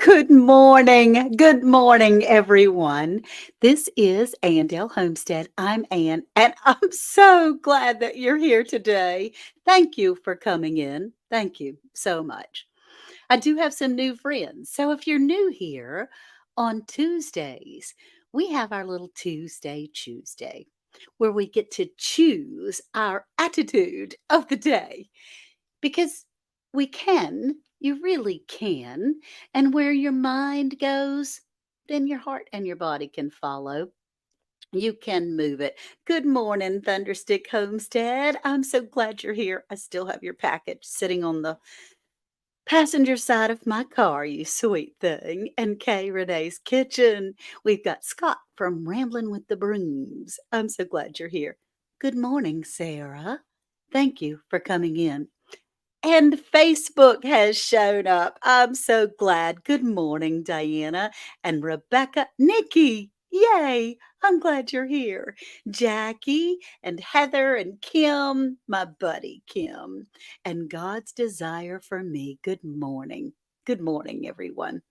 Good morning. Good morning, everyone. This is Andale Homestead. I'm Ann, and I'm so glad that you're here today. Thank you for coming in. Thank you so much. I do have some new friends. So if you're new here on Tuesdays, we have our little Tuesday ChooseDay where we get to choose our attitude of the day because we can, you really can. And where your mind goes, then your heart and your body can follow. You can move it. Good morning, Thunderstick Homestead. I'm so glad you're here. I still have your package sitting on the passenger side of my car, you sweet thing. And Kay Renee's kitchen. We've got Scott from Ramblin' with the Brooms. I'm so glad you're here. Good morning, Sarah. Thank you for coming in. And Facebook has shown up. I'm so glad. Good morning, Diana and Rebecca. Nikki, yay. I'm glad you're here. Jackie and Heather and Kim, my buddy Kim, and God's desire for me. Good morning. Good morning, everyone.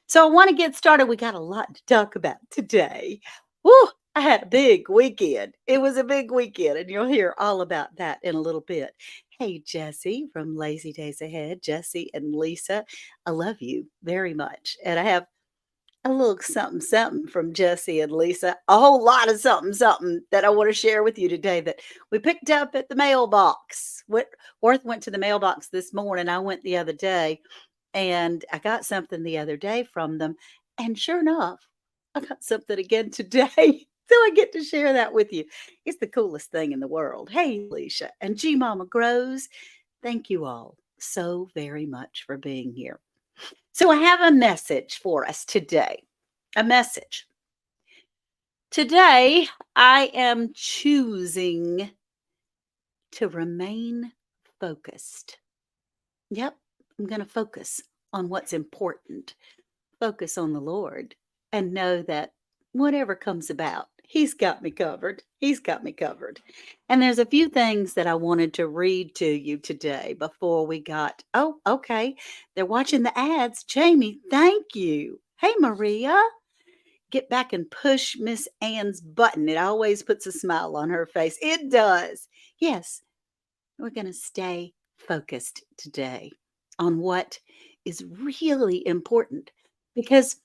So I want to get started. We got a lot to talk about today. Woo! I had a big weekend. It was a big weekend, and you'll hear all about that in a little bit. Hey, Jesse from Lazy Days Ahead, Jesse and Lisa, I love you very much. And I have a little something, something from Jesse and Lisa, a whole lot of something, something that I want to share with you today that we picked up at the mailbox. Worth went to the mailbox this morning. I went the other day and I got something the other day from them. And sure enough, I got something again today. So I get to share that with you. It's the coolest thing in the world. Hey, Alicia and G Mama Grows, thank you all so very much for being here. So I have a message for us today. A message. Today, I am choosing to remain focused. Yep, I'm going to focus on what's important, focus on the Lord, and know that whatever comes about, He's got me covered. He's got me covered. And there's a few things that I wanted to read to you today before we got. Oh, okay. They're watching the ads. Jamie, thank you. Hey, Maria. Get back and push Miss Ann's button. It always puts a smile on her face. It does. Yes, we're going to stay focused today on what is really important because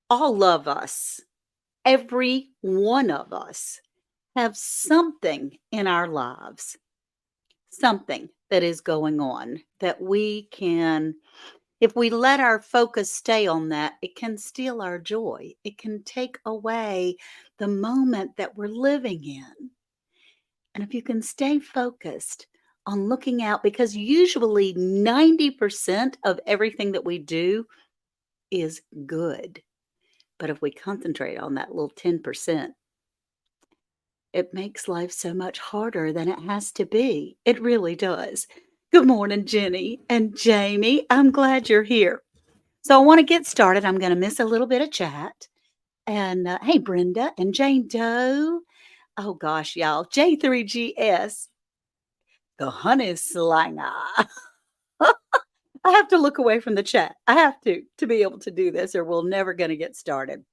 all of us, every one of us, have something in our lives, something that is going on that we can, if we let our focus stay on that, it can steal our joy. It can take away the moment that we're living in. And if you can stay focused on looking out, because usually 90% of everything that we do is good. But if we concentrate on that little 10%, it makes life so much harder than it has to be. It really does. Good morning, Jenny and Jamie. I'm glad you're here. So I want to get started. I'm going to miss a little bit of chat. And hey, Brenda and Jane Doe. Oh gosh, y'all. J3GS, the honey slanger. I have to look away from the chat. I have to be able to do this, or we're never going to get started.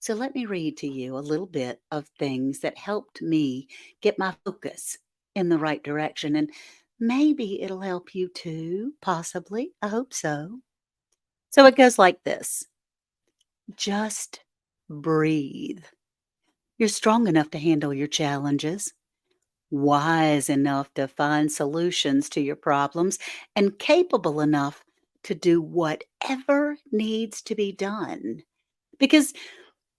So let me read to you a little bit of things that helped me get my focus in the right direction. And maybe it'll help you too, possibly. I hope so. So it goes like this: just breathe. You're strong enough to handle your challenges, wise enough to find solutions to your problems, and capable enough to do whatever needs to be done. Because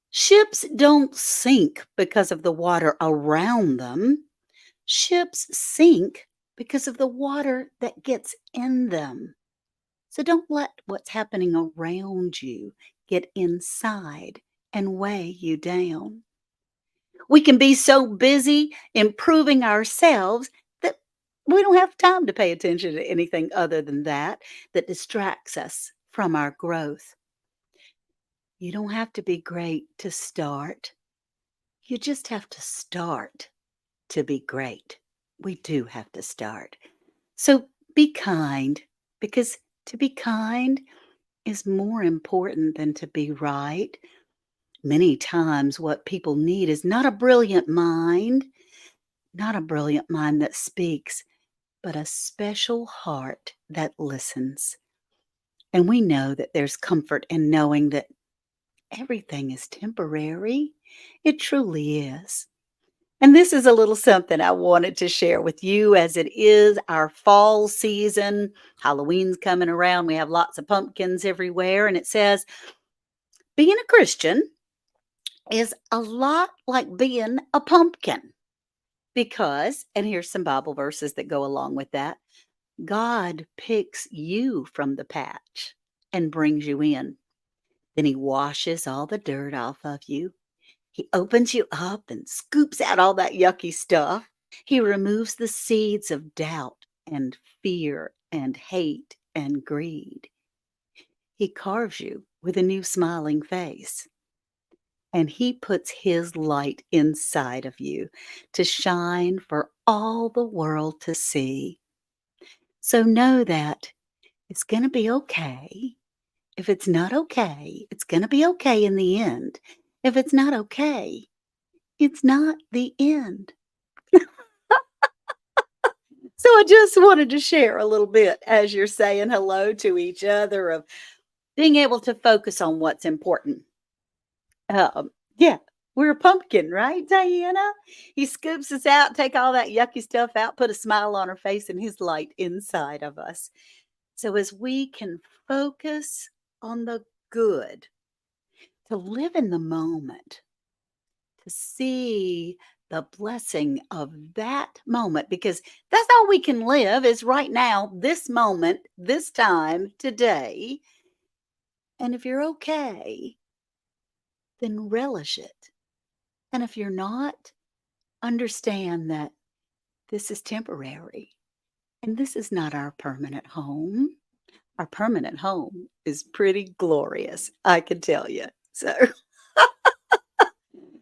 ships don't sink because of the water around them. Ships sink because of the water that gets in them. So don't let what's happening around you get inside and weigh you down. We can be so busy improving ourselves that we don't have time to pay attention to anything other than that distracts us from our growth. You don't have to be great to start. You just have to start to be great. We do have to start. So be kind, because to be kind is more important than to be right. Many times, what people need is not a brilliant mind that speaks, but a special heart that listens. And we know that there's comfort in knowing that everything is temporary. It truly is. And this is a little something I wanted to share with you as it is our fall season. Halloween's coming around. We have lots of pumpkins everywhere. And it says, being a Christian is a lot like being a pumpkin because, and here's some Bible verses that go along with that, God picks you from the patch and brings you in. Then he washes all the dirt off of you. He opens you up and scoops out all that yucky stuff. He removes the seeds of doubt and fear and hate and greed. He carves you with a new smiling face. And he puts his light inside of you to shine for all the world to see. So know that it's going to be okay. If it's not okay, it's going to be okay in the end. If it's not okay, it's not the end. So I just wanted to share a little bit as you're saying hello to each other of being able to focus on what's important. Yeah, we're a pumpkin, right, Diana? He scoops us out, take all that yucky stuff out, put a smile on our face and his light inside of us. So as we can focus on the good, to live in the moment, to see the blessing of that moment, because that's all we can live is right now, this moment, this time, today. And if you're okay, then relish it. And if you're not, understand that this is temporary and this is not our permanent home. Our permanent home is pretty glorious, I can tell you. So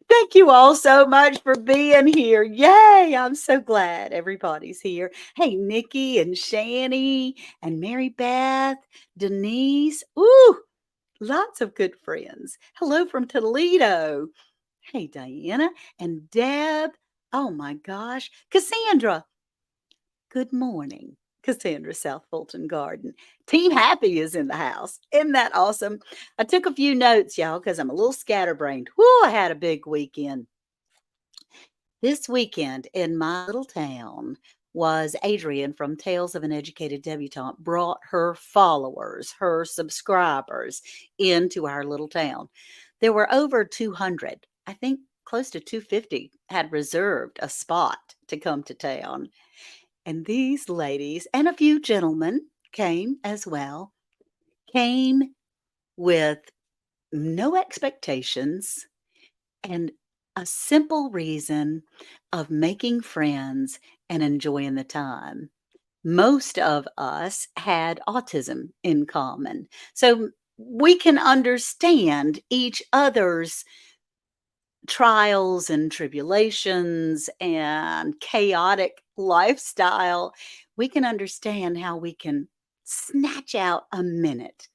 thank you all so much for being here. Yay! I'm so glad everybody's here. Hey, Nikki and Shani and Mary Beth, Denise. Ooh, lots of good friends. Hello from Toledo. Hey, Diana and Deb. Oh my gosh. Cassandra. Good morning. Cassandra, South Fulton Garden. Team Happy is in the house. Isn't that awesome? I took a few notes, y'all, because I'm a little scatterbrained. Whoo, I had a big weekend. This weekend in my little town was Adrian from Tales of an Educated Debutante brought her followers, her subscribers into our little town. There were over 200. I think close to 250 had reserved a spot to come to town. And these ladies and a few gentlemen came as well, came with no expectations and a simple reason of making friends and enjoying the time. Most of us had autism in common. So we can understand each other's trials and tribulations and chaotic lifestyle. We can understand how we can snatch out a minute.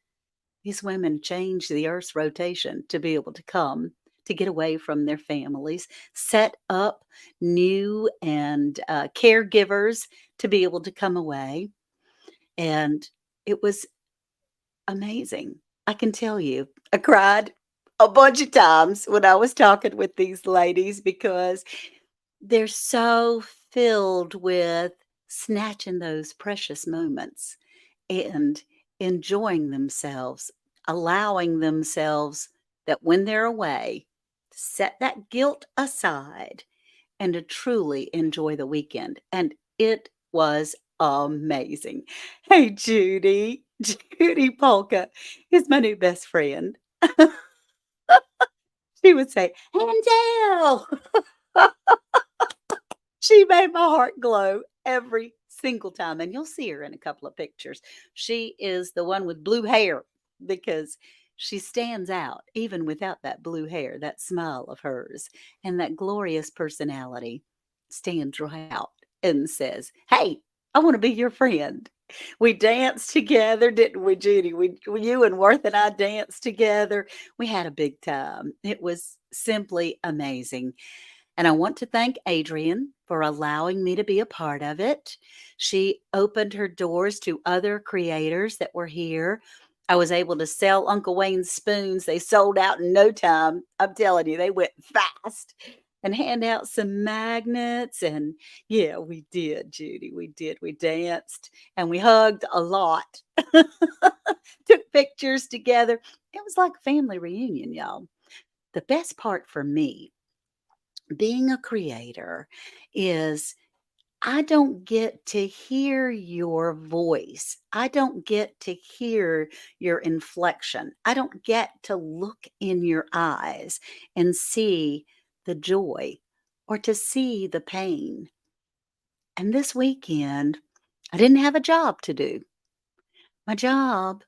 These women change the Earth's rotation to be able to come to get away from their families, set up new and caregivers to be able to come away. And it was amazing. I can tell you, I cried a bunch of times when I was talking with these ladies because they're so filled with snatching those precious moments and enjoying themselves, allowing themselves that when they're away, set that guilt aside and to truly enjoy the weekend. And it was amazing. Hey, Judy. Judy Polka is my new best friend. She would say, Angel. She made my heart glow every single time. And you'll see her in a couple of pictures. She is the one with blue hair because she stands out even without that blue hair, that smile of hers, and that glorious personality stands right out and says, Hey, I want to be your friend. We danced together, didn't we, Judy? You and Worth and I danced together. We had a big time. It was simply amazing. And I want to thank Adrian for allowing me to be a part of it. She opened her doors to other creators that were here. I was able to sell Uncle Wayne's spoons. They sold out in no time. I'm telling you, they went fast. And hand out some magnets. And yeah, we did, Judy. We did. We danced and we hugged a lot. Took pictures together. It was like a family reunion, y'all. The best part for me being a creator is I don't get to hear your voice. I don't get to hear your inflection. I don't get to look in your eyes and see the joy or to see the pain. And this weekend, I didn't have a job to do. My job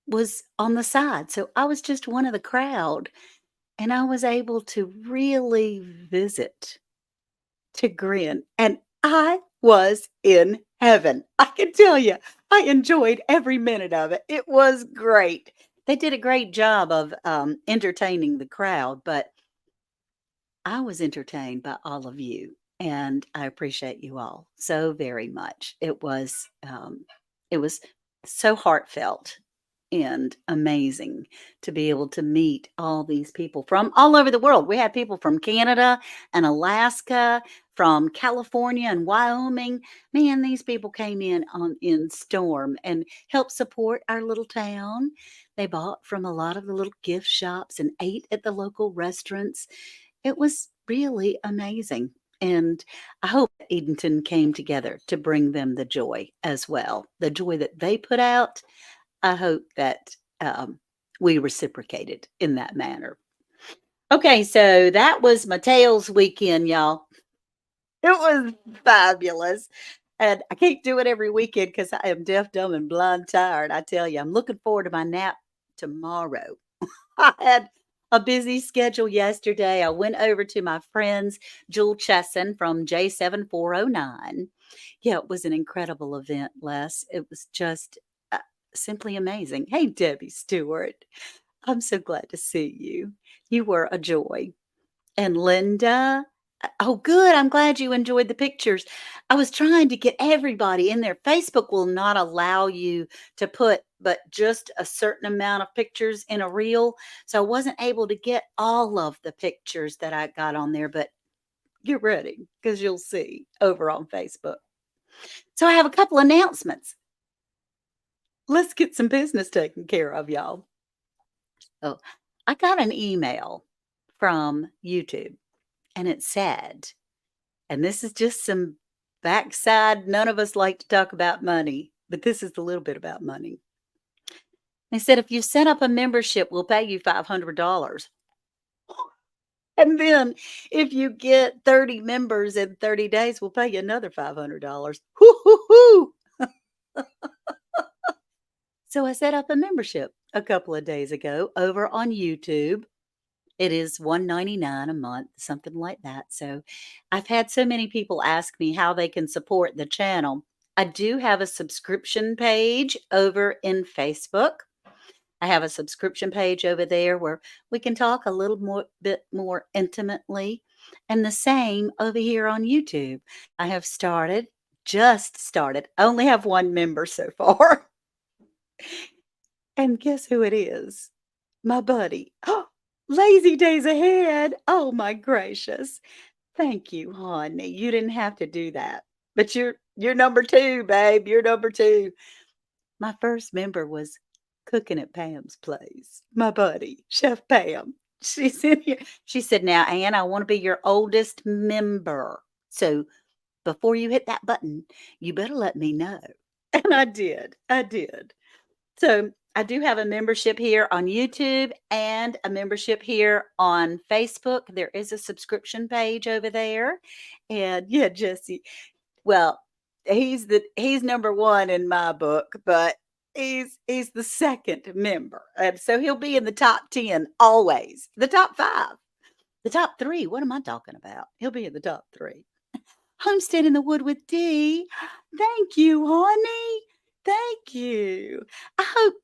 was on the side. So I was just one of the crowd and I was able to really visit to grin, and I was in heaven. I can tell you, I enjoyed every minute of it. It was great. They did a great job of, entertaining the crowd, but I was entertained by all of you, and I appreciate you all so very much. It was so heartfelt and amazing to be able to meet all these people from all over the world. We had people from Canada and Alaska, from California and Wyoming. Man, these people came in storm and helped support our little town. They bought from a lot of the little gift shops and ate at the local restaurants. It was really amazing. And I hope Edenton came together to bring them the joy as well. The joy that they put out, I hope that we reciprocated in that manner. Okay, so that was Mateo's weekend, y'all. It was fabulous. And I can't do it every weekend because I am deaf, dumb, and blind tired. I tell you, I'm looking forward to my nap tomorrow. I had a busy schedule yesterday. I went over to my friends, Jewel Chesson from J7409. Yeah, it was an incredible event, Les. It was just simply amazing. Hey, Debbie Stewart. I'm so glad to see you. You were a joy. And Linda, oh, good. I'm glad you enjoyed the pictures. I was trying to get everybody in there. Facebook will not allow you to put but just a certain amount of pictures in a reel. So I wasn't able to get all of the pictures that I got on there, but get ready because you'll see over on Facebook. So I have a couple announcements. Let's get some business taken care of, y'all. Oh, I got an email from YouTube and it said, and this is just some backside, none of us like to talk about money, but this is a little bit about money. They said, if you set up a membership, we'll pay you $500. And then if you get 30 members in 30 days, we'll pay you another $500. Hoo, hoo, hoo. So I set up a membership a couple of days ago over on YouTube. It is $1.99 a month, something like that. So I've had so many people ask me how they can support the channel. I do have a subscription page over in Facebook. I have a subscription page over there where we can talk a little more bit more intimately. And the same over here on YouTube. I have just started. I only have one member so far. And guess who it is? My buddy. Lazy days ahead. Oh my gracious. Thank you, honey. You didn't have to do that. But you're number 2, babe. You're number 2. My first member was cooking at Pam's place. My buddy, Chef Pam. She's in here. She said, "Now, Ann, I want to be your oldest member. So before you hit that button, you better let me know." And I did. I did. So I do have a membership here on YouTube and a membership here on Facebook. There is a subscription page over there. And yeah, Jesse, well, he's number 1 in my book, but he's the second member. And so he'll be in the top 10 always. The top 5. The top 3. What am I talking about? He'll be in the top 3. Homestead in the Wood with D. Thank you, honey. Thank you. I hope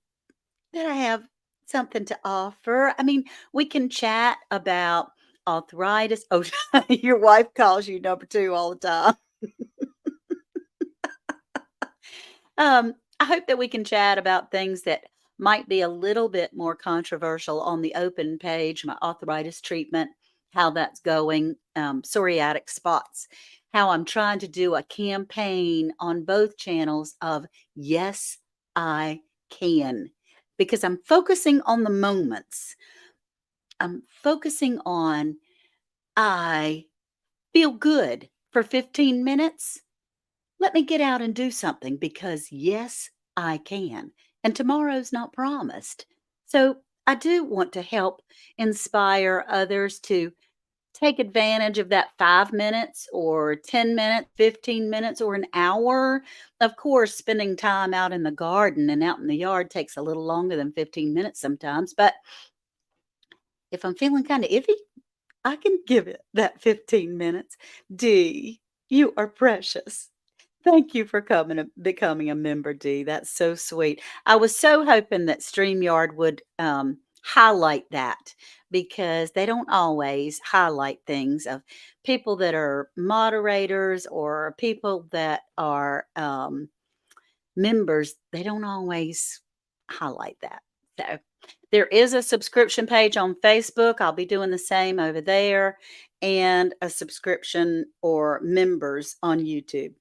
that I have something to offer. I mean, we can chat about arthritis. Oh, your wife calls you number 2 all the time. I hope that we can chat about things that might be a little bit more controversial on the open page, my arthritis treatment, how that's going, psoriatic spots, how I'm trying to do a campaign on both channels of yes, I can, because I'm focusing on the moments. I'm focusing on I feel good for 15 minutes. Let me get out and do something because, yes, I can. And tomorrow's not promised. So I do want to help inspire others to take advantage of that 5 minutes or 10 minutes, 15 minutes, or an hour. Of course, spending time out in the garden and out in the yard takes a little longer than 15 minutes sometimes. But if I'm feeling kind of iffy, I can give it that 15 minutes. D, you are precious. Thank you for coming and becoming a member, D. That's so sweet. I was so hoping that StreamYard would highlight that because they don't always highlight things of people that are moderators or people that are members. They don't always highlight that. So there is a subscription page on Facebook. I'll be doing the same over there, and a subscription or members on YouTube.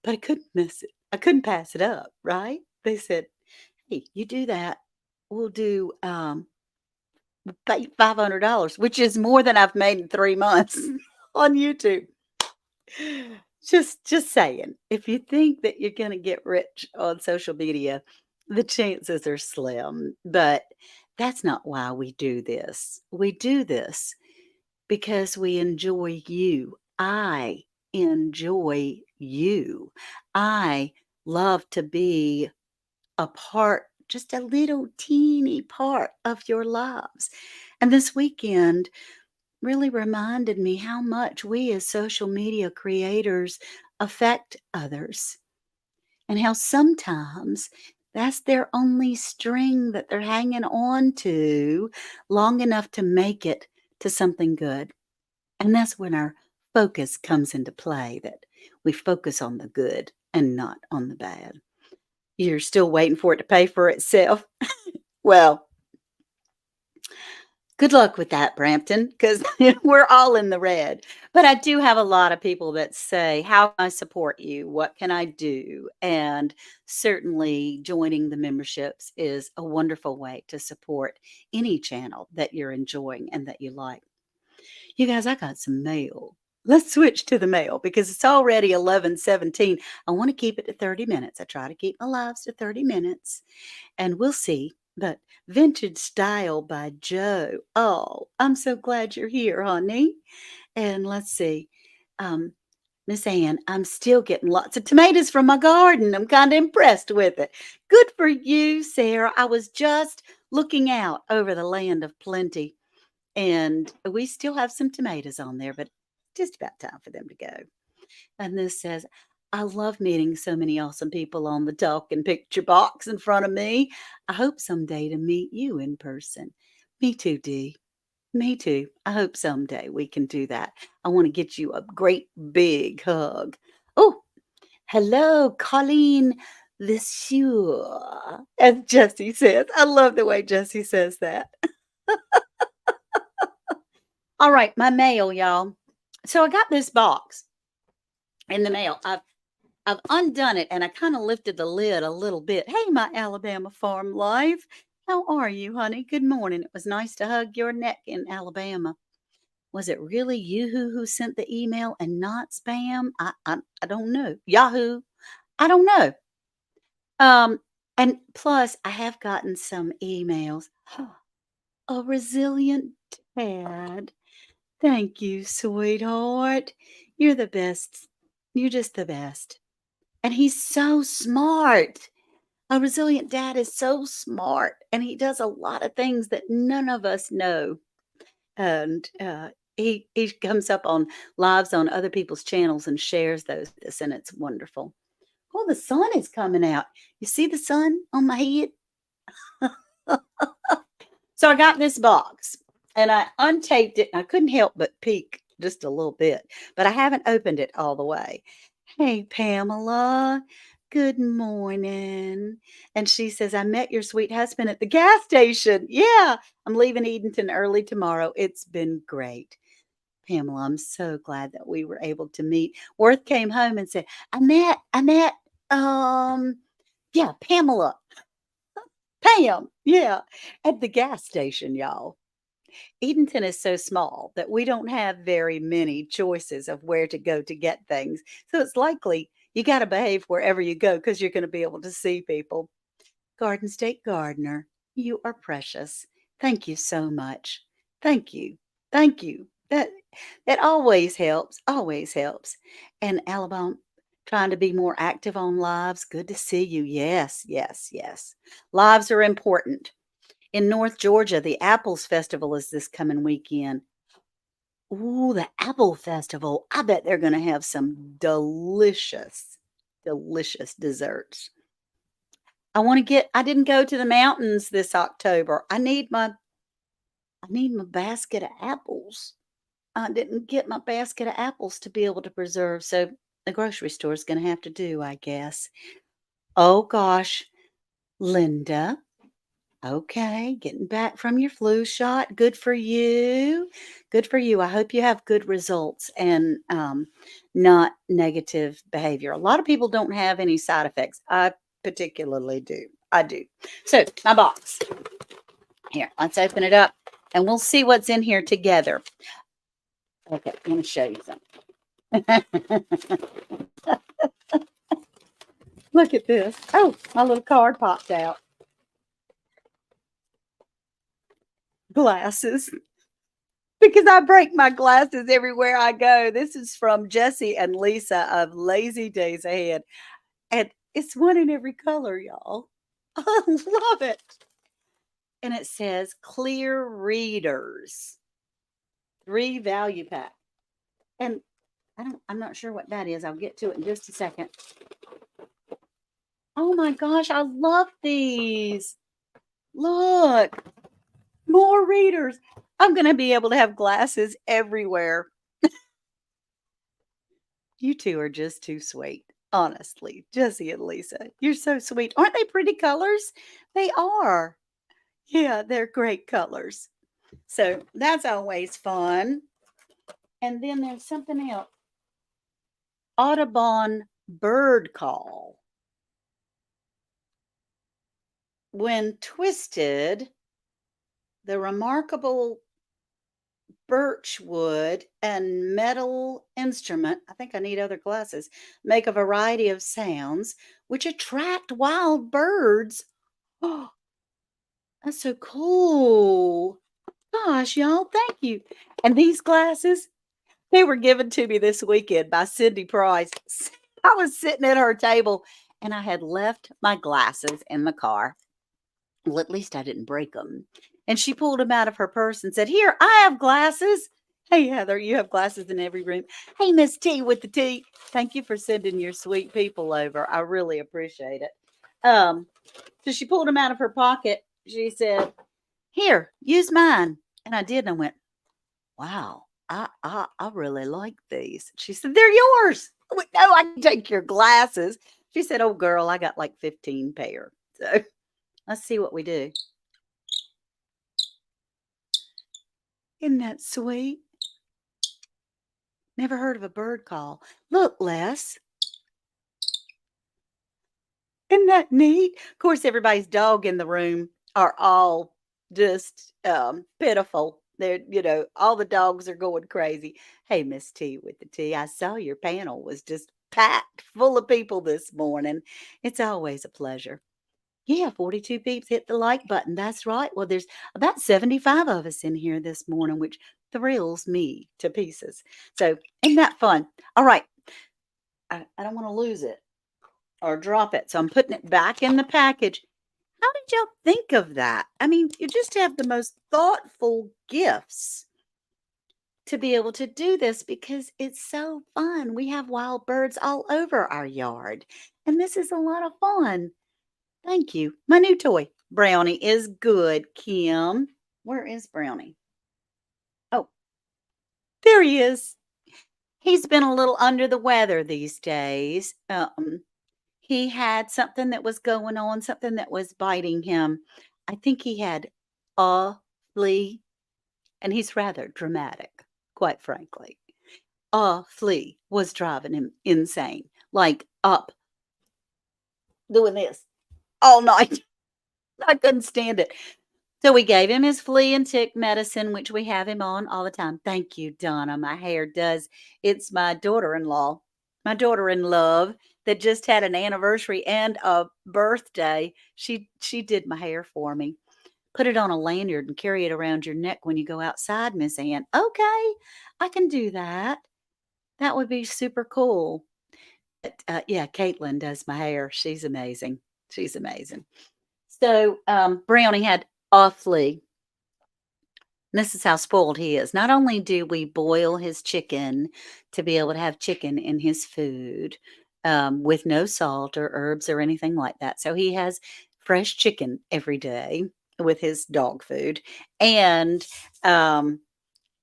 But I couldn't miss it. I couldn't pass it up, right? They said, "Hey, you do that, we'll do, pay $500," which is more than I've made in 3 months on YouTube. Just saying, if you think that you're gonna get rich on social media, the chances are slim, but that's not why we do this. We do this because we enjoy you. I enjoy you. I love to be a part, just a little teeny part of your lives. And this weekend really reminded me how much we as social media creators affect others and how sometimes that's their only string that they're hanging on to long enough to make it to something good. And that's when our focus comes into play, that we focus on the good and not on the bad. You're still waiting for it to pay for itself. Well, good luck with that, Brampton, because we're all in the red. But I do have a lot of people that say, "How can I support you? What can I do?" And certainly joining the memberships is a wonderful way to support any channel that you're enjoying and that you like. You guys, I got some mail. Let's switch to the mail because it's already 11:17. I want to keep it to 30 minutes. I try to keep my lives to 30 minutes, and we'll see. But Vintage Style by Joe. Oh, I'm so glad you're here, honey. And let's see. Um, Miss Ann, I'm still getting lots of tomatoes from my garden. I'm kind of impressed with it. Good for you, Sarah. I was just looking out over the land of plenty, and we still have some tomatoes on there, but just about time for them to go. And this says, I love meeting so many awesome people on the talk and picture box in front of me. I hope someday to meet you in person. Me too, Dee. Me too. I hope someday we can do that. I want to get you a great big hug. Oh, hello, Colleen Lissure, as Jessie says. I love the way Jessie says that. All right, my mail, y'all. So I got this box in the mail. I've undone it and I kind of lifted the lid a little bit. Hey, my Alabama farm life. How are you, honey? Good morning. It was nice to hug your neck in Alabama. Was it really you who sent the email and not spam? I don't know. Yahoo. I don't know. Um, and plus I have gotten some emails. A resilient dad. Thank you, sweetheart. You're the best. You're just the best. And he's so smart. A resilient dad is so smart, and he does a lot of things that none of us know. And he comes up on lives on other people's channels and shares those with us, and it's wonderful. Well, the sun is coming out. You see the sun on my head? So I got this box and I untaped it. And I couldn't help but peek just a little bit, but I haven't opened it all the way. Hey, Pamela, good morning. And she says, I met your sweet husband at the gas station. Yeah, I'm leaving Edenton early tomorrow. It's been great. Pamela, I'm so glad that we were able to meet. Worth came home and said, I met, um, yeah, Pamela, Pam, yeah, at the gas station, y'all. Edenton is so small that we don't have very many choices of where to go to get things. So it's likely you got to behave wherever you go because you're going to be able to see people. Garden State Gardener, you are precious. Thank you so much. Thank you. Thank you. That always helps, always helps. And Alabama, trying to be more active on lives. Good to see you. Yes, yes, yes. Lives are important. In North Georgia, the Apples Festival is this coming weekend. Ooh, the Apple Festival. I bet they're going to have some delicious, delicious desserts. I didn't go to the mountains this October. I need my basket of apples. I didn't get my basket of apples to be able to preserve, so the grocery store is going to have to do, I guess. Oh gosh, Linda. Okay, getting back from your flu shot. Good for you. Good for you. I hope you have good results and not negative behavior. A lot of people don't have any side effects. I particularly do. I do. So, my box. Here, let's open it up and we'll see what's in here together. Okay, I'm going to show you something. Look at this. Oh, my little card popped out. Glasses. Because I break my glasses everywhere I go. This is from Jesse and Lisa of Lazy Days Ahead. And it's one in every color, y'all. I love it. And it says clear readers. 3 value pack. And I'm not sure what that is. I'll get to it in just a second. Oh my gosh, I love these. Look, more readers. I'm going to be able to have glasses everywhere. You two are just too sweet. Honestly, Jessie and Lisa, you're so sweet. Aren't they pretty colors? They are. Yeah, they're great colors. So that's always fun. And then there's something else. Audubon bird call. When twisted, the remarkable birch wood and metal instrument, I think I need other glasses, make a variety of sounds which attract wild birds. Oh, that's so cool. Gosh, y'all, thank you. And these glasses, they were given to me this weekend by Cindy Price. I was sitting at her table and I had left my glasses in the car. Well, at least I didn't break them. And she pulled them out of her purse and said, Here, I have glasses. Hey, Heather, you have glasses in every room. Hey, Miss T with the T. Thank you for sending your sweet people over. I really appreciate it. So she pulled them out of her pocket. She said, Here, use mine. And I did. And I went, Wow, I really like these. She said, They're yours. I went, No, I can take your glasses. She said, Oh, girl, I got like 15 pair. So let's see what we do. Isn't that sweet? Never heard of a bird call. Look, Les. Isn't that neat? Of course, everybody's dog in the room are all just pitiful. They're, all the dogs are going crazy. Hey, Miss T with the T, I saw your panel was just packed full of people this morning. It's always a pleasure. Yeah, 42 peeps hit the like button. That's right. Well, there's about 75 of us in here this morning, which thrills me to pieces. So, isn't that fun? All right. I don't want to lose it or drop it. So, I'm putting it back in the package. How did y'all think of that? I mean, you just have the most thoughtful gifts to be able to do this because it's so fun. We have wild birds all over our yard. and this is a lot of fun. Thank you. My new toy, Brownie, is good, Kim. Where is Brownie? Oh, there he is. He's been a little under the weather these days. He had something that was going on, something that was biting him. I think he had a flea, and he's rather dramatic, quite frankly. A flea was driving him insane, like up doing this all night. I couldn't stand it. So we gave him his flea and tick medicine, which we have him on all the time. Thank you, Donna. My hair does. It's my daughter-in-law, my daughter-in-love that just had an anniversary and a birthday. She did my hair for me. Put it on a lanyard and carry it around your neck when you go outside, Miss Ann. Okay, I can do that. That would be super cool. But yeah, Caitlin does my hair. She's amazing. She's amazing. So Brownie had a flea. This is how spoiled he is. Not only do we boil his chicken to be able to have chicken in his food with no salt or herbs or anything like that. So he has fresh chicken every day with his dog food. And I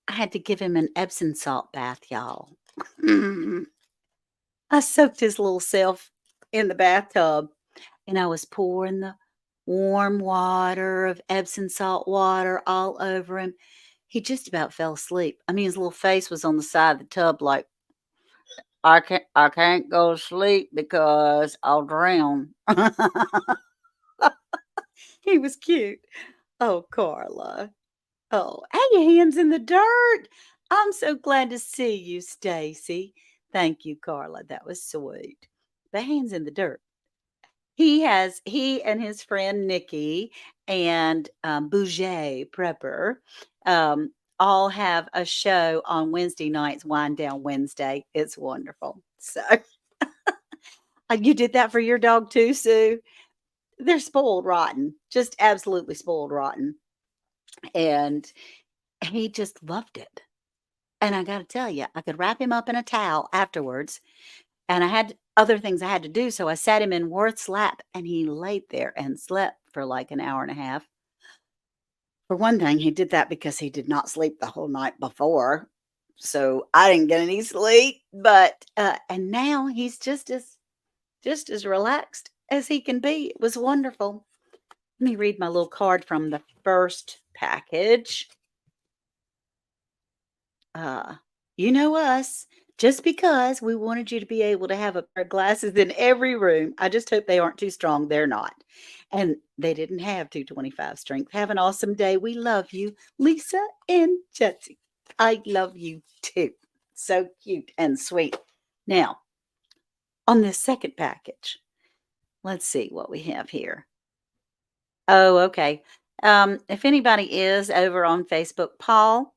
had to give him an Epsom salt bath, y'all. I soaked his little self in the bathtub and I was pouring the warm water of Epsom salt water all over him. He just about fell asleep. I mean, his little face was on the side of the tub like, I can't go to sleep because I'll drown. He was cute. Oh, Carla. Oh, hey, your hands in the dirt. I'm so glad to see you, Stacy. Thank you, Carla. That was sweet. The hands in the dirt. He and his friend Nikki and Bouget Prepper all have a show on Wednesday nights, Wind Down Wednesday. It's wonderful. So you did that for your dog too, Sue? They're spoiled rotten, just absolutely spoiled rotten. And he just loved it. And I got to tell you, I could wrap him up in a towel afterwards. And I had other things I had to do. So I sat him in Worth's lap and he laid there and slept for like an hour and a half. For one thing, he did that because he did not sleep the whole night before. So I didn't get any sleep. But and now he's just as relaxed as he can be. It was wonderful. Let me read my little card from the first package. Uh, you know us. Just because we wanted you to be able to have a pair of glasses in every room. I just hope they aren't too strong. They're not. And they didn't have 225 strength. Have an awesome day. We love you, Lisa and Jetsy. I love you too. So cute and sweet. Now, on this second package, let's see what we have here. Oh, okay. If anybody is over on Facebook, Paul,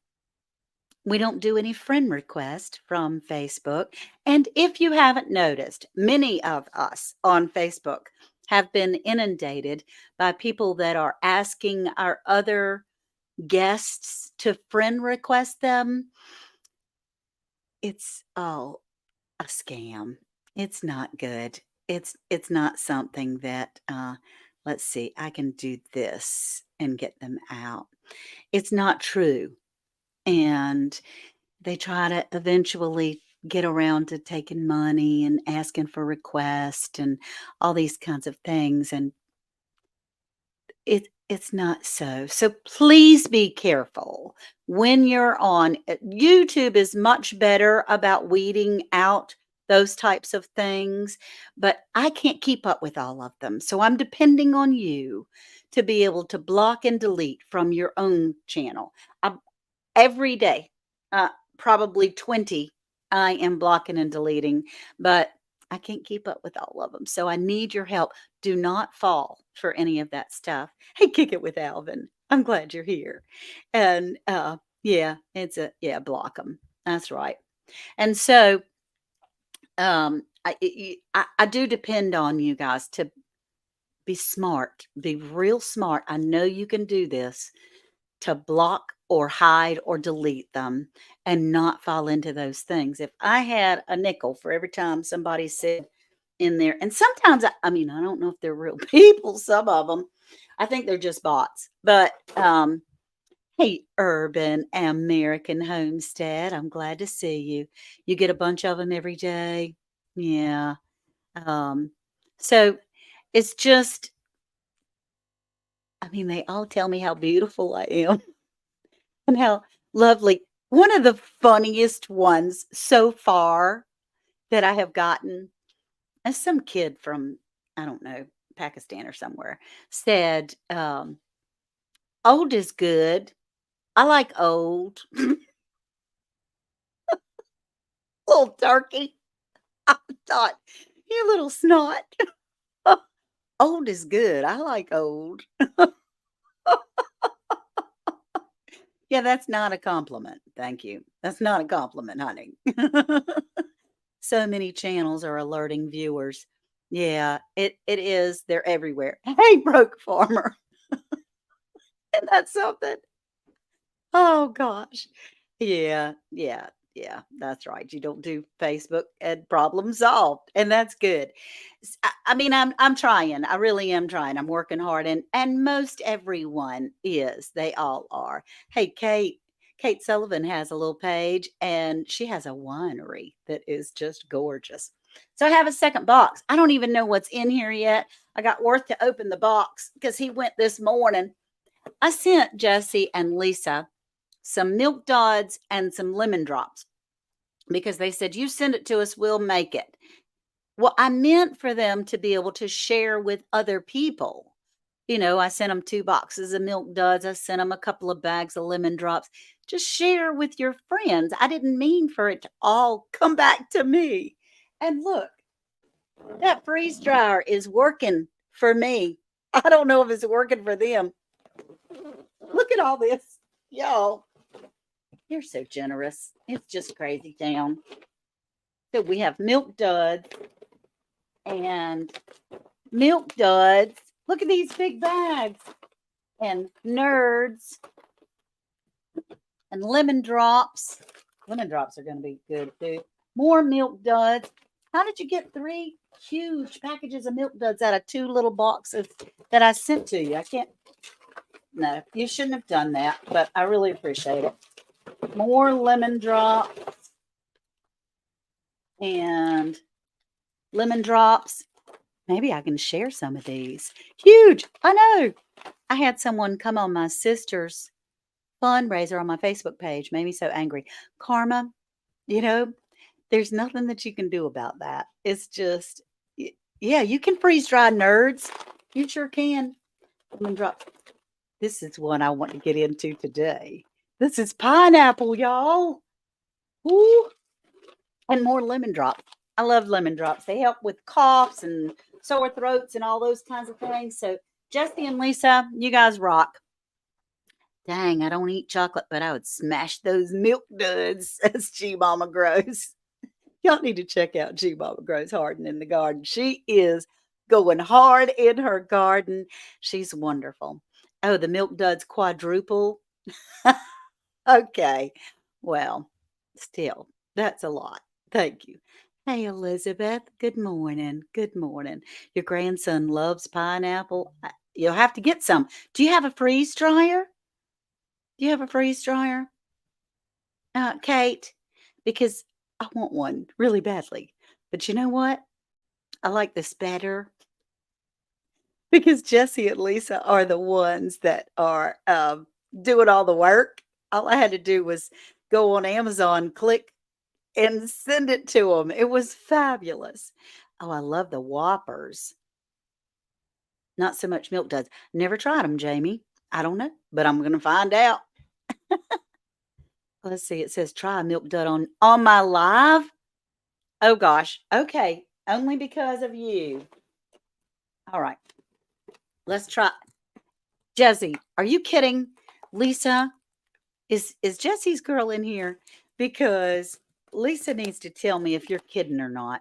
we don't do any friend request from Facebook. And if you haven't noticed, many of us on Facebook have been inundated by people that are asking our other guests to friend request them. It's all a scam. It's not good. It's not something that let's see, I can do this and get them out. It's not true. And they try to eventually get around to taking money and asking for requests and all these kinds of things, and it's not so. So please be careful when you're on YouTube is much better about weeding out those types of things, but I can't keep up with all of them. So I'm depending on you to be able to block and delete from your own channel. Every day, uh, probably 20, I am blocking and deleting, but I can't keep up with all of them. So I need your help. Do not fall for any of that stuff. Hey, kick it with Alvin. I'm glad you're here. And yeah, yeah, block them. That's right. And so I do depend on you guys to be smart, be real smart. I know you can do this to block or hide or delete them and not fall into those things. If I had a nickel for every time somebody said in there. And sometimes, I mean, I don't know if they're real people, some of them. I think they're just bots. But hey, Urban American Homestead, I'm glad to see you. You get a bunch of them every day. Yeah. Um, so it's just, I mean, they all tell me how beautiful I am and how lovely. One of the funniest ones so far that I have gotten, as some kid from, I don't know, Pakistan or somewhere said, old is good. I like old. Little turkey. I thought, you little snot. Old is good. I like old. Yeah, that's not a compliment. Thank you. That's not a compliment, honey. So many channels are alerting viewers. Yeah, it is. They're everywhere. Hey, broke farmer. And that's something. Oh gosh. Yeah, yeah, yeah, that's right. You don't do Facebook and problem solved, and that's good. I mean, I'm trying. I really am trying. I'm working hard, and most everyone is. They all are. Hey, Kate Sullivan has a little page, and she has a winery that is just gorgeous. So I have a second box. I don't even know what's in here yet. I got Worth to open the box because he went this morning. I sent Jesse and Lisa some milk duds and some lemon drops because they said, you send it to us, we'll make it. Well, I meant for them to be able to share with other people. You know, I sent them 2 boxes of milk duds. I sent them a couple of bags of lemon drops. Just share with your friends. I didn't mean for it to all come back to me. And look, that freeze dryer is working for me. I don't know if it's working for them. Look at all this, y'all. You're so generous. It's just crazy town. So we have milk duds and milk duds. Look at these big bags. And nerds and lemon drops. Lemon drops are going to be good too. More milk duds. How did you get 3 huge packages of milk duds out of 2 little boxes that I sent to you? I can't. No, you shouldn't have done that, but I really appreciate it. More lemon drops and lemon drops. Maybe I can share some of these. Huge. I know. I had someone come on my sister's fundraiser on my Facebook page. Made me so angry. Karma, you know, there's nothing that you can do about that. It's just, yeah, you can freeze dry nerds. You sure can. Lemon drop. This is one I want to get into today. This is pineapple, y'all. Ooh. And more lemon drops. I love lemon drops. They help with coughs and sore throats and all those kinds of things. So, Jesse and Lisa, you guys rock. Dang, I don't eat chocolate, but I would smash those milk duds as G Mama grows. Y'all need to check out G Mama Grows Harden in the garden. She is going hard in her garden. She's wonderful. Oh, the milk duds quadruple. Okay. Well, still, that's a lot. Thank you. Hey, Elizabeth. Good morning. Good morning. Your grandson loves pineapple. You'll have to get some. Do you have a freeze dryer? Do you have a freeze dryer, Kate? Because I want one really badly. But you know what? I like this better because Jesse and Lisa are the ones that are doing all the work. All I had to do was go on Amazon, click, and send it to them. It was fabulous. Oh, I love the Whoppers. Not so much Milk Duds. Never tried them, Jamie. I don't know, but I'm going to find out. Let's see. It says try a Milk Dud on my live. Oh gosh. Okay. Only because of you. All right. Let's try. Jesse, are you kidding? Lisa, is Jesse's girl in here? Because Lisa needs to tell me if you're kidding or not.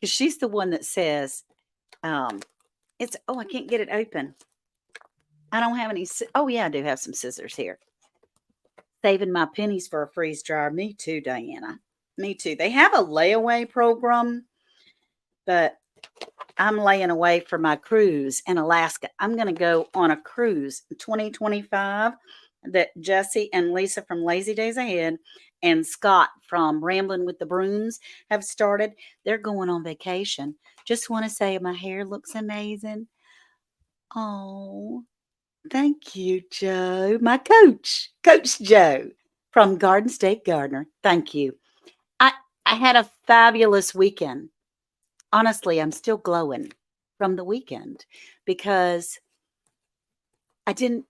Because she's the one that says, it's, oh, I can't get it open. I don't have any, oh yeah, I do have some scissors here. Saving my pennies for a freeze dryer. Me too, Diana. Me too. They have a layaway program, but I'm laying away for my cruise in Alaska. I'm going to go on a cruise in 2025 that Jesse and Lisa from Lazy Days Ahead and Scott from Rambling with the Brooms have started. They're going on vacation. Just want to say my hair looks amazing. Oh, thank you, Joe. My coach, Coach Joe from Garden State Gardener. Thank you. I I had a fabulous weekend. Honestly, I'm still glowing from the weekend because I didn't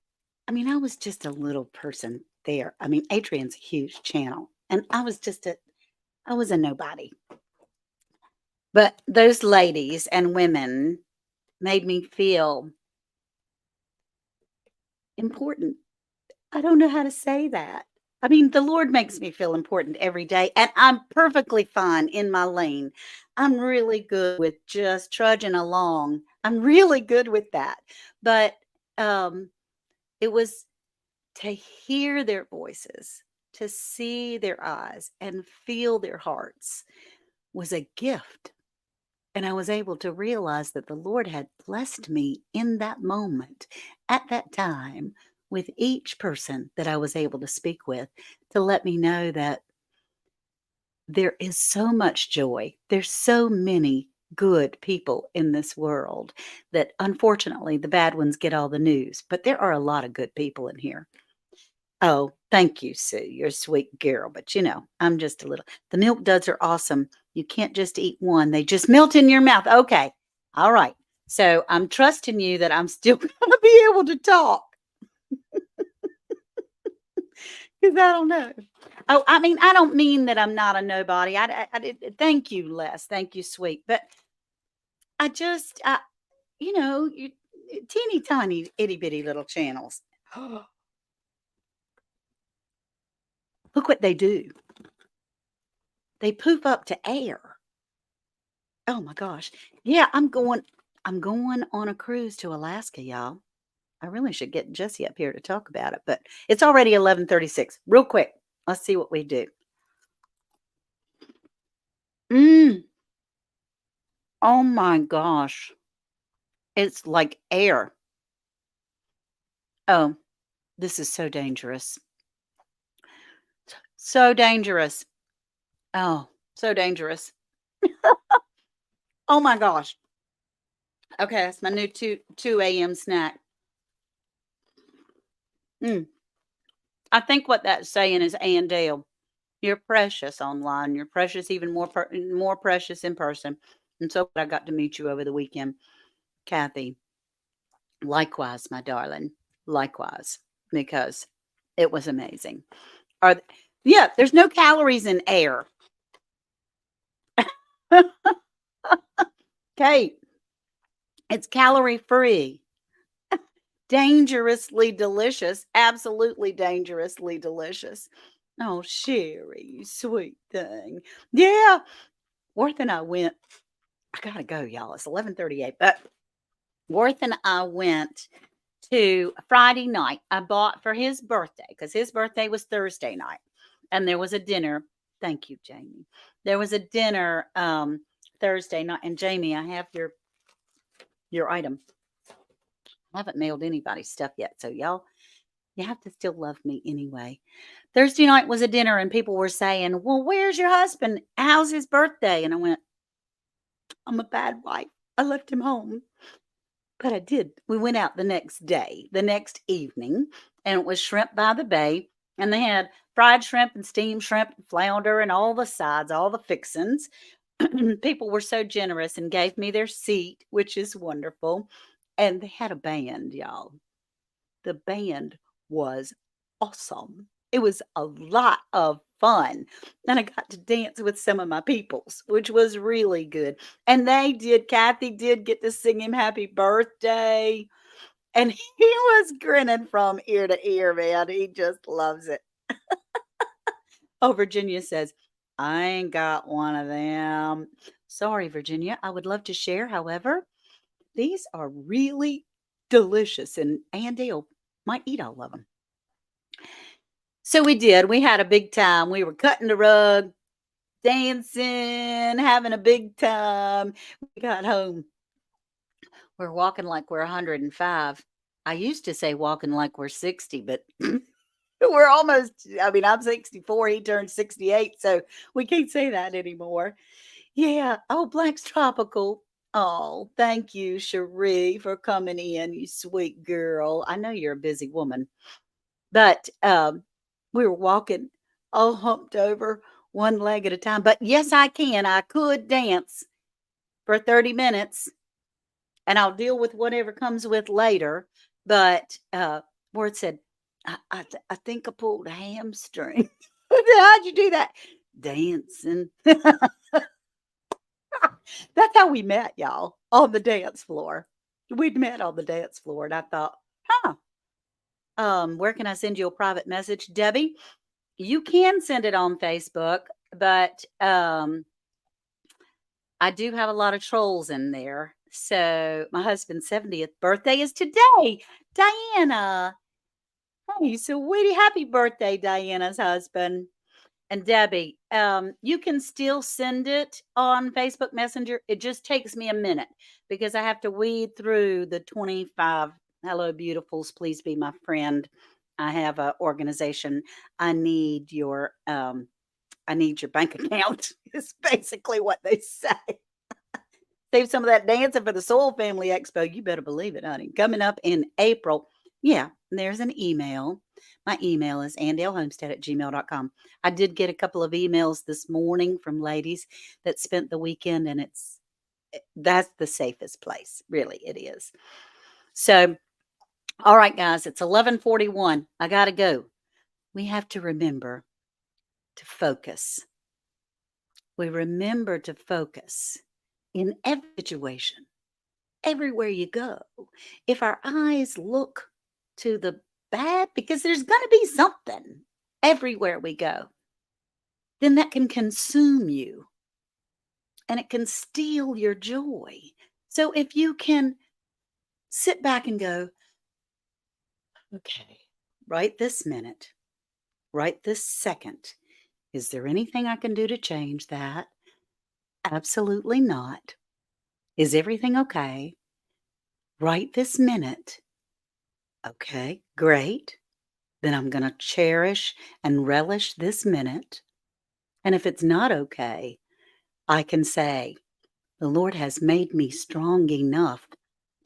I mean, I was just a little person there. I mean, Adrian's a huge channel, and I was a nobody. But those ladies and women made me feel important. I don't know how to say that. I mean, the Lord makes me feel important every day, and I'm perfectly fine in my lane. I'm really good with just trudging along. I'm really good with that. But um, it was to hear their voices, to see their eyes, and feel their hearts was a gift. And I was able to realize that the Lord had blessed me in that moment, at that time, with each person that I was able to speak with to let me know that there is so much joy. There's so many good people in this world that unfortunately the bad ones get all the news, but there are a lot of good people in here. Oh, thank you, Sue. You're a sweet girl, but I'm just a little. The milk duds are awesome. You can't just eat one, they just melt in your mouth. Okay. All right. So I'm trusting you that I'm still going to be able to talk because I don't know. Oh, I mean, I don't mean that I'm not a nobody. Thank you, Les. Thank you, sweet. But I just, you teeny tiny itty bitty little channels. Look what they do. They poof up to air. Oh my gosh. Yeah, I'm going on a cruise to Alaska, y'all. I really should get Jesse up here to talk about it, but it's already 11:36. Real quick. Let's see what we do. Mm, oh my gosh. It's like air. Oh, this is so dangerous. So dangerous. Oh, so dangerous. Oh my gosh. Okay, that's my new 2 a.m. snack. Mm. I think what that's saying is, Andale, you're precious online. You're precious, even more precious in person. And so I got to meet you over the weekend, Kathy. Likewise, my darling. Likewise, because it was amazing. Are yeah, there's no calories in air. Kate, it's calorie free. Dangerously delicious. Absolutely dangerously delicious. Oh, Sherry, you sweet thing. Yeah. Worth and I went. I gotta go, y'all. It's 11:38. But Worth and I went to Friday night. I bought for his birthday because his birthday was Thursday night, and there was a dinner. Thank you, Jamie. There was a dinner Thursday night, and Jamie, I have your item. I haven't mailed anybody's stuff yet, so y'all, you have to still love me anyway. Thursday night was a dinner, and people were saying, "Well, where's your husband? How's his birthday?" And I went, "I'm a bad wife. I left him home." But I did. We went out the next day, the next evening, and it was Shrimp by the Bay. And they had fried shrimp and steamed shrimp and flounder and all the sides, all the fixins. People were so generous and gave me their seat, which is wonderful. And they had a band, y'all. The band was awesome. It was a lot of fun. And I got to dance with some of my peoples, which was really good. And Kathy did get to sing him happy birthday. And he was grinning from ear to ear, man. He just loves it. Oh, Virginia says, I ain't got one of them. Sorry, Virginia. I would love to share. However, these are really delicious, and Andy might eat all of them. So we did. We had a big time. We were cutting the rug. dancing, having a big time. We got home. We're walking like we're 105. I used to say walking like we're 60, but we're almost, I mean, I'm 64, he turned 68, so we can't say that anymore. Yeah. Oh, Black's Tropical. Oh, thank you, Cherie, for coming in, you sweet girl. I know you're a busy woman, but we were walking all humped over, one leg at a time. But yes, I can. I could dance for 30 minutes and I'll deal with whatever comes with later. But Ward said, I think I pulled a hamstring. How'd you do that? Dancing. That's how we met, y'all, on the dance floor. We'd met on the dance floor, and I thought, huh, where can I send you a private message? Debbie, you can send it on Facebook, but I do have a lot of trolls in there. So my husband's 70th birthday is today. Diana. Hey, sweetie. Happy birthday, Diana's husband. And Debbie, you can still send it on Facebook Messenger. It just takes me a minute because I have to weed through the 25 hello beautifuls, please be my friend. I have a organization. I need your bank account. Is basically what they say. Save some of that dancing for the Soul Family Expo. You better believe it, honey. Coming up in April. Yeah, there's an email. My email is andalehomestead@gmail.com. I did get a couple of emails this morning from ladies that spent the weekend, and that's the safest place. Really, it is. So, all right, guys, it's 11:41. I got to go. We have to remember to focus. We remember to focus in every situation, everywhere you go. If our eyes look to the bad, because there's going to be something everywhere we go, then that can consume you and it can steal your joy. So if you can sit back and go, okay, right this minute, right this second, is there anything I can do to change that? Absolutely not. Is everything okay? Right this minute. Okay, great. Then I'm going to cherish and relish this minute. And if it's not okay, I can say, the Lord has made me strong enough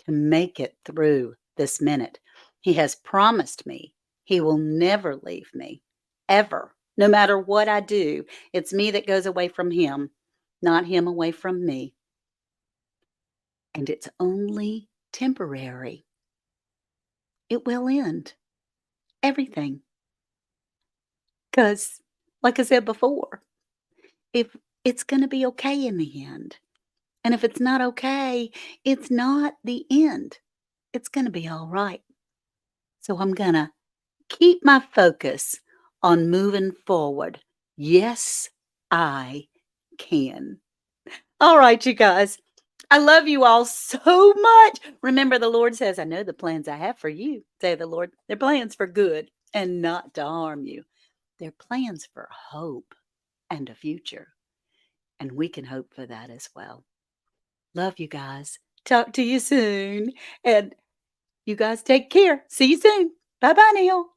to make it through this minute. He has promised me He will never leave me, ever. No matter what I do, it's me that goes away from Him, not Him away from me. And it's only temporary. It will end. Everything. Because, like I said before, if it's going to be okay in the end, and if it's not okay, it's not the end. It's going to be all right. So I'm going to keep my focus on moving forward. Yes, I can. All right, you guys. I love you all so much. Remember, the Lord says, I know the plans I have for you, say the Lord. They're plans for good and not to harm you. They're plans for hope and a future. And we can hope for that as well. Love you guys. Talk to you soon. And you guys take care. See you soon. Bye bye now.